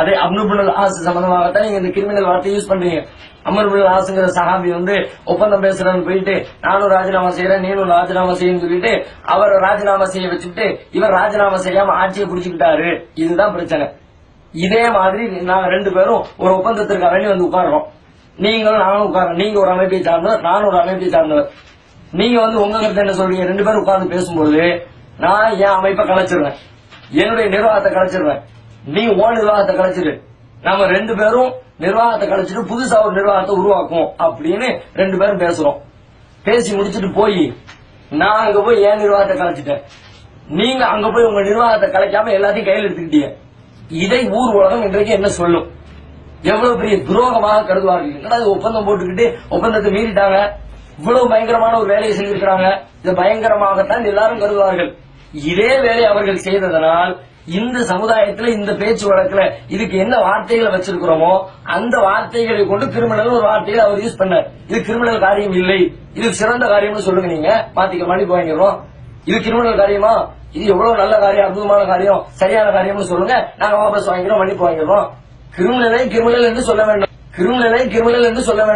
அதே அம்ருபுல் ஆஸ் சம்பந்தமாகத்தான் நீங்க இந்த கிரிமினல் வார்த்தை யூஸ் பண்றீங்க. அமருபுல் ஆஸ்ங்கிற சஹாபி ஒப்பந்தம் பேசுறேன்னு போயிட்டு நானும் ராஜினாமா செய்யறேன் நீனும் ராஜினாமா செய்யன்னு சொல்லிட்டு அவர் ராஜினாமா செய்ய வச்சுட்டு இவர் ராஜினாமா செய்யாம ஆட்சியை பிடிச்சுக்கிட்டாரு. இதுதான் பிரச்சனை. இதே மாதிரி நாங்க 2 பேரும் ஒரு ஒப்பந்தத்திற்காக வேண்டி உட்காடுறோம். நீங்களும் நானும் உட்காரோம். நீங்க ஒரு அமைப்பை சார்ந்தவர், நானும் ஒரு அமைப்பை சார்ந்தவர். நீங்க உங்க கருத்து என்ன சொல்றீங்க? 2 பேரும் உட்கார்ந்து பேசும்போது நான் என் அமைப்பை கலைச்சிருவேன், என்னுடைய நிர்வாகத்தை கலைச்சிருவேன், நீ ஓன் நிர்வாகத்தை கலைச்சிரு. நம்ம 2 பேரும் நிர்வாகத்தை கலைச்சிட்டு புதுசா ஒரு நிர்வாகத்தை உருவாக்கும் அப்படின்னு 2 பேரும் பேசுறோம். பேசி முடிச்சுட்டு போய் நான் அங்க போய் என் நிர்வாகத்தை கலைச்சிட்டேன், நீங்க அங்க போய் உங்க நிர்வாகத்தை கலைக்காம எல்லாத்தையும் கையில் எடுத்துக்கிட்டீங்க. இதை ஊர் உலகம் இன்றைக்கு என்ன சொல்லும்? எவ்வளவு பெரிய துரோகமாக கருதுவார்கள். ஒப்பந்தம் போட்டுக்கிட்டு ஒப்பந்தத்தை மீறிட்டாங்க, இவ்வளவு பயங்கரமான ஒரு வேலையை செஞ்சிருக்கிறாங்க, இதை பயங்கரமாகத்தான் எல்லாரும் கருதுவார்கள். இதே வேலையை அவர்கள் செய்ததனால் இந்த சமுதாயத்தில் இந்த பேச்சு வழக்குல இதுக்கு என்ன வார்த்தைகளை வச்சிருக்கிறோமோ அந்த வார்த்தைகளை கொண்டு கிரிமினல் ஒரு வார்த்தையை அவர் யூஸ் பண்ணார். இது கிரிமினல் காரியம் இல்லை, இது சிறந்த காரியம்னு சொல்லுங்க. நீங்க மாத்திக்க மன்னிப்பு வாங்கிடுறோம். இது கிரிமினல் காரியமா? இது எவ்வளவு நல்ல காரியம், அற்புதமான காரியம், சரியான காரியம்னு சொல்லுங்க. நாங்க வாபஸ் வாங்கிக்கிறோம், மன்னிப்பு வாங்கிடுறோம். கிரிமினலை கிரிமினல் என்று சொல்ல வேண்டும், கிரிமினலை கிரிமினல் என்று சொல்ல வேண்டும்.